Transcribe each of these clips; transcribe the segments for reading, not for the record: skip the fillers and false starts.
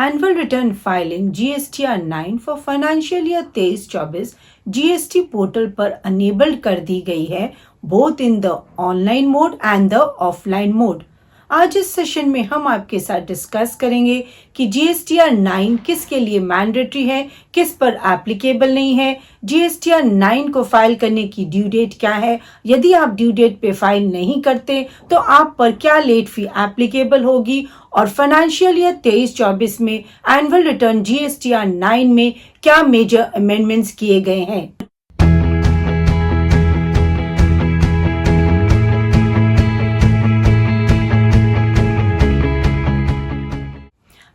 Annual return filing GSTR 9 for financial year 23-24 GST portal पर enabled कर दी गई है, both in the online mode and the offline mode. आज इस session में हम आपके साथ डिस्कस करेंगे कि GSTR 9 किसके लिए मैंडेटरी है, किस पर एप्लीकेबल नहीं है, GSTR 9 को फाइल करने की ड्यू डेट क्या है, यदि आप ड्यू डेट पे फाइल नहीं करते तो आप पर क्या लेट फी एप्लीकेबल होगी, और फाइनेंशियल ईयर 23-24 में एनुअल रिटर्न GSTR 9 में क्या मेजर अमेंडमेंट्स किए गए हैं।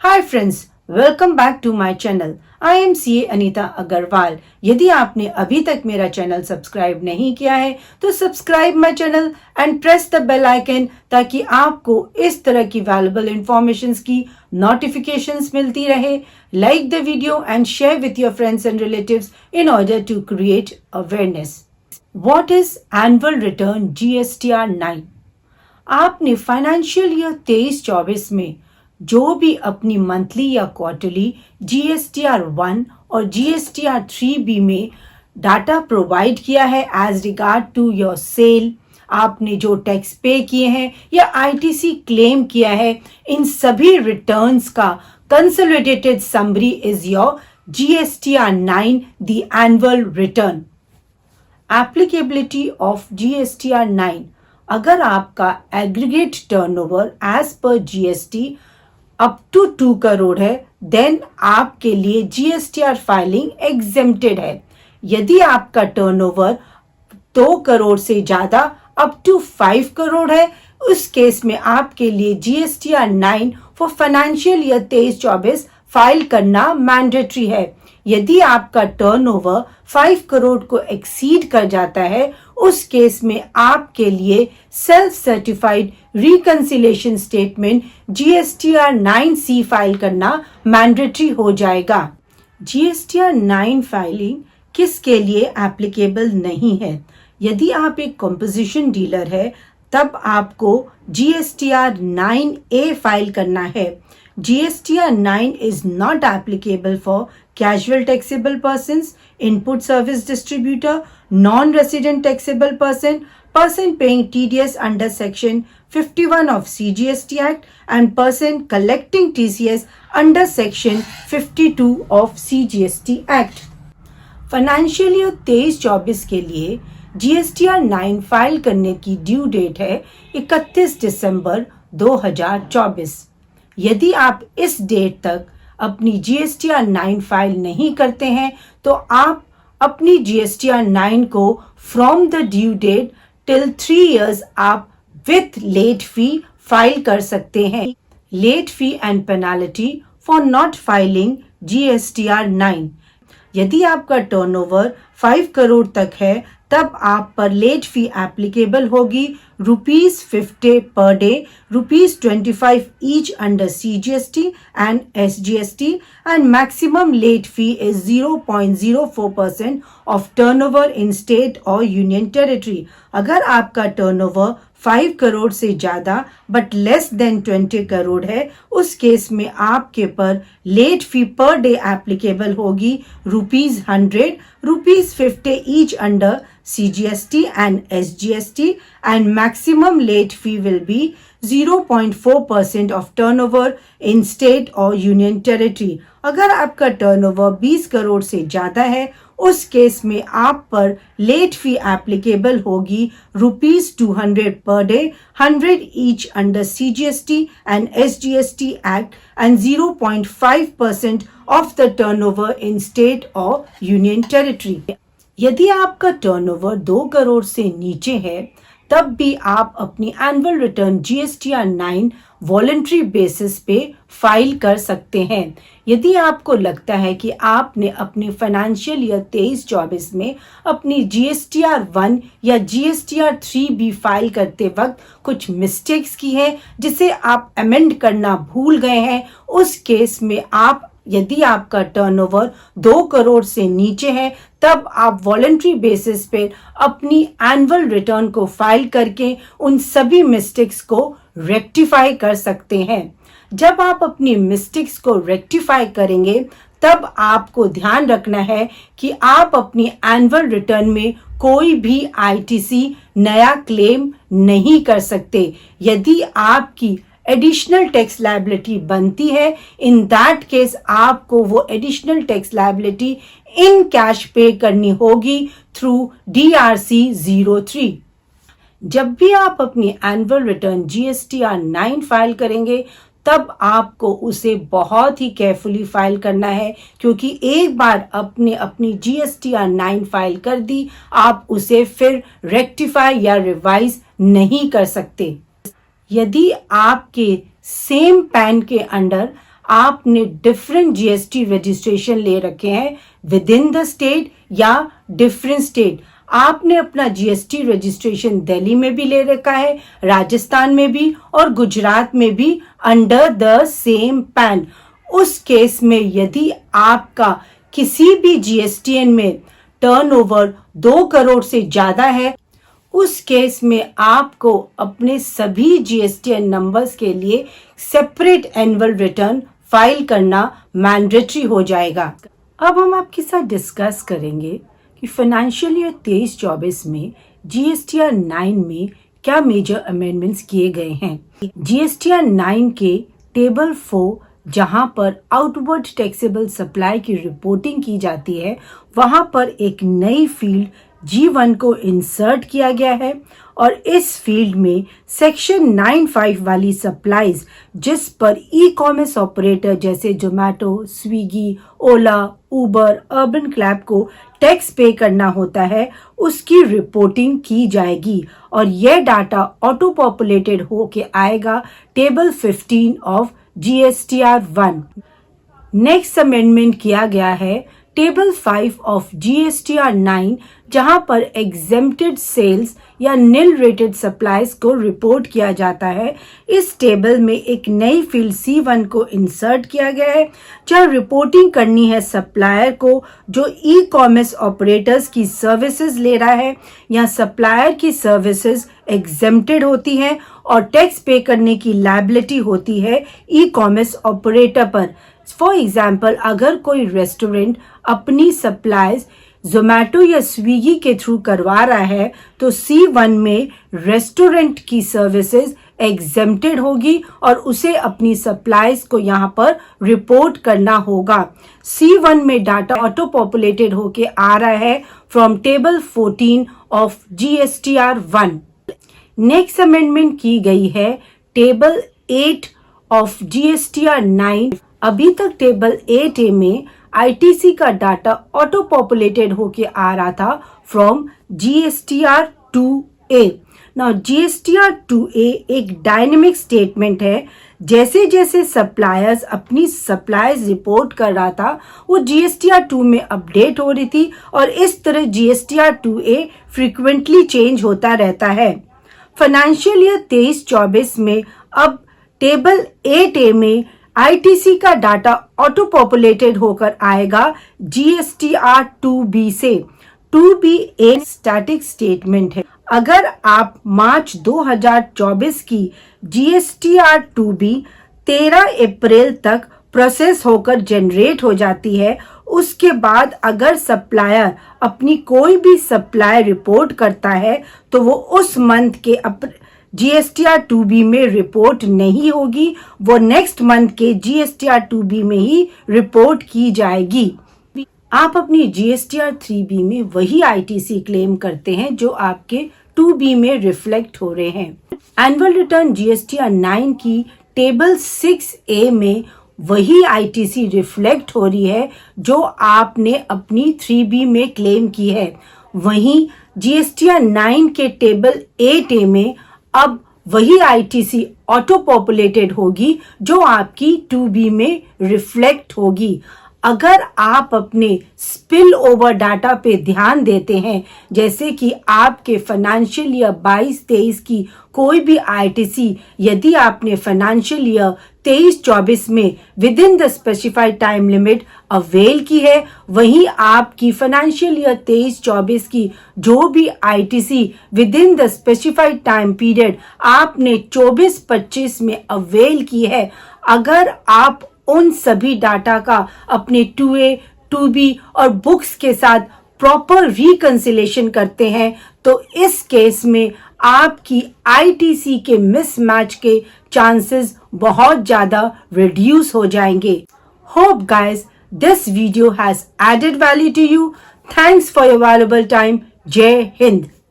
Hi friends, welcome back to my channel. I am CA Anita Agarwal. यदि आपने अभी तक मेरा चैनल सब्सक्राइब नहीं किया है तो subscribe my channel and press the bell icon ताकि आपको इस तरह की वैल्यूएबल इंफॉर्मेशंस की नोटिफिकेशंस मिलती रहे। Like the video and share with your friends and relatives in order to create awareness. What is annual return GSTR 9? आपने financial year 23-24 में जो भी अपनी मंथली या क्वार्टरली GSTR 1 और GSTR 3B में डाटा प्रोवाइड किया है as regard to your sale, आपने जो टैक्स पे किए हैं या ITC क्लेम किया है, इन सभी रिटर्न्स का consolidated summary is your GSTR 9 the annual return. Applicability of GSTR 9: अगर आपका aggregate turnover as per GST up to 2 crore है, देन आपके लिए GSTR फाइलिंग एग्जेम्प्टेड है। यदि आपका टर्नओवर 2 करोड़ से ज्यादा अप टू 5 करोड़ है, उस केस में आपके लिए GSTR 9 for financial year 23-24 file करना मैंडेटरी है। यदि आपका टर्नओवर 5 करोड़ को एक्सीड कर जाता है, उस केस में आपके लिए self certified reconciliation statement GSTR 9C file करना मैंडेटरी हो जाएगा। GSTR 9 फाइलिंग किसके लिए एप्लीकेबल नहीं है? यदि आप एक कंपोजिशन डीलर है तब आपको GSTR 9A फाइल करना है। GSTR 9 is not applicable for casual taxable persons, input service distributor, non-resident taxable person, person paying TDS under section 51 of CGST Act and person collecting TCS under section 52 of CGST Act। Financial year 23-24 के लिए GSTR 9 file करने की due date है 31 दिसंबर 2024। यदि आप इस date तक अपनी GSTR 9 फाइल नहीं करते हैं तो आप अपनी GSTR 9 को from the due date till 3 years आप विथ लेट फी फाइल कर सकते हैं। Late fee and penalty for not filing GSTR 9: यदि आपका टर्नओवर 5 करोड़ तक है तब आप पर लेट फी एप्लीकेबल होगी ₹50 per day, ₹25 each under CGST and SGST, and maximum late fee is 0.04% of turnover in state or union territory। अगर आपका टर्नओवर 5 करोड़ से ज्यादा बट लेस देन 20 करोड़ है, उस केस में आपके पर late fee per day applicable होगी ₹100, ₹50 each under CGST and SGST, and maximum late fee will be 0.4% of turnover in state or union territory। अगर आपका टर्नओवर 20 करोड़ से ज्यादा है, उस केस में आप पर लेट फी एप्लीकेबल होगी ₹200 per day, 100 each under CGST and SGST Act, and 0.5% of the turnover in state or union territory। यदि आपका टर्नओवर 2 करोड़ से नीचे है तब भी आप अपनी annual return GSTR 9 voluntary basis पे फाइल कर सकते हैं। यदि आपको लगता है कि आपने अपने फाइनेंशियल ईयर 23-24 में अपनी GSTR 1 या GSTR 3B फाइल करते वक्त कुछ मिस्टेक्स की है जिसे आप अमेंड करना भूल गए हैं, उस केस में आप यदि आपका टर्नओवर 2 करोड़ से नीचे है तब आप वॉलंटरी बेसिस पे अपनी एनुअल रिटर्न को फाइल करके उन सभी मिस्टेक्स को रेक्टिफाई कर सकते हैं। जब आप अपनी मिस्टेक्स को रेक्टिफाई करेंगे तब आपको ध्यान रखना है कि आप अपनी एनुअल रिटर्न में कोई भी आईटीसी नया क्लेम नहीं कर सकते। यदि आपकी एडिशनल टैक्स लायबिलिटी बनती है, इन दैट केस आपको वो additional tax liability in cash पे करनी होगी थ्रू DRC 03। जब भी आप अपनी एनुअल रिटर्न GSTR 9 फाइल करेंगे तब आपको उसे बहुत ही केयरफुली फाइल करना है, क्योंकि एक बार आपने अपनी GSTR 9 फाइल कर दी, आप उसे फिर रेक्टिफाई या रिवाइज नहीं कर सकते। यदि आपके सेम पैन के अंडर आपने डिफरेंट GST रजिस्ट्रेशन ले रखे हैं विद इन द स्टेट या डिफरेंट स्टेट, आपने अपना GST रजिस्ट्रेशन दिल्ली में भी ले रखा है, राजस्थान में भी और गुजरात में भी अंडर द सेम पैन, उस केस में यदि आपका किसी भी GSTN में टर्नओवर 2 करोड़ से ज्यादा है, उस केस में आपको अपने सभी GSTN नंबर्स के लिए सेपरेट एनुअल रिटर्न फाइल करना मैंडेटरी हो जाएगा। अब हम आपके साथ डिस्कस करेंगे कि फाइनेंशियल ईयर 23-24 में GSTR 9 में क्या मेजर अमेंडमेंट्स किए गए हैं। GSTR 9 के टेबल 4 जहां पर आउटवर्ड टैक्सेबल सप्लाई की रिपोर्टिंग की जाती है, वहां पर एक नई फील्ड G1 को इंसर्ट किया गया है और इस फील्ड में सेक्शन 95 वाली सप्लाईज जिस पर ई-कॉमर्स ऑपरेटर जैसे जोमेटो, स्विगी, ओला, उबर, अर्बन क्लैब को टैक्स पे करना होता है, उसकी रिपोर्टिंग की जाएगी और यह डाटा ऑटो पॉपुलेटेड होके आएगा table 15 of GSTR 1। Next amendment किया गया है टेबल 5 ऑफ GSTR 9, जहां पर एग्जेम्प्टेड सेल्स या नील रेटेड सप्लाईज को रिपोर्ट किया जाता है। इस टेबल में एक नई फील्ड C1 को इंसर्ट किया गया है, जहां रिपोर्टिंग करनी है सप्लायर को जो ई-कॉमर्स ऑपरेटर्स की सर्विसेज ले रहा है या सप्लायर की सर्विसेज एग्जेम्प्टेड होती हैं और टैक्स पे करने की लायबिलिटी होती है ई-कॉमर्स ऑपरेटर पर। फॉर एग्जाम्पल, अगर कोई रेस्टोरेंट अपनी सप्लाईज जोमेटो या स्विगी के थ्रू करवा रहा है तो C1 में रेस्टोरेंट की सर्विसेज एग्जेम्प्टेड होगी और उसे अपनी सप्लाईज को यहाँ पर रिपोर्ट करना होगा। C1 में डाटा ऑटो पॉपुलेटेड होके आ रहा है from table 14 of GSTR 1। Next amendment की गई है टेबल 8 ऑफ GSTR 9। अभी तक टेबल 8A में ITC का डाटा ऑटो पॉपुलेटेड होके आ रहा था from GSTR 2A। Now GSTR 2A एक डायनेमिक स्टेटमेंट है। जैसे जैसे सप्लायर्स अपनी सप्लाईज रिपोर्ट कर रहा था, वो GSTR 2 में अपडेट हो रही थी और इस तरह GSTR 2A फ्रीक्वेंटली चेंज होता रहता है। फाइनेंशियल ईयर 23-24 में अब टेबल 8A में ITC का डाटा ऑटो पॉपुलेटेड होकर आएगा GSTR 2B से। 2B एक स्टैटिक स्टेटमेंट है। अगर आप मार्च 2024 की GSTR 2B 13 अप्रैल तक प्रोसेस होकर जनरेट हो जाती है, उसके बाद अगर सप्लायर अपनी कोई भी सप्लाई रिपोर्ट करता है तो वो उस मंथ के GSTR 2B में रिपोर्ट नहीं होगी, वो नेक्स्ट मंथ के GSTR 2B में ही रिपोर्ट की जाएगी। आप अपनी GSTR 3B में वही ITC क्लेम करते हैं जो आपके 2B में रिफ्लेक्ट हो रहे हैं। एनुअल रिटर्न GSTR 9 की टेबल 6A में वही ITC रिफ्लेक्ट हो रही है जो आपने अपनी 3B में क्लेम की है। वहीं GSTR 9 के टेबल 8A में अब वही ITC ऑटो पॉपुलेटेड होगी जो आपकी 2B में रिफ्लेक्ट होगी। अगर आप अपने स्पिल ओवर डाटा पे ध्यान देते हैं, जैसे कि आपके फाइनेंशियल ईयर 22-23 की कोई भी ITC यदि आपने फाइनेंशियल ईयर 23-24 में with in the specified time limit avail की है, वहीं आपकी फाइनेंशियल ईयर 23-24 की जो भी ITC with in the specified time period आपने 24-25 में अवेल की है, अगर आप उन सभी डाटा का अपने 2A, 2B और बुक्स के साथ प्रॉपर रिकंसिलेशन करते हैं तो इस केस में आपकी ITC के मिसमैच के चांसेस बहुत ज़्यादा रिड्यूस हो जाएंगे. Hope guys this video has added value to you. Thanks for your valuable time. Jai Hind.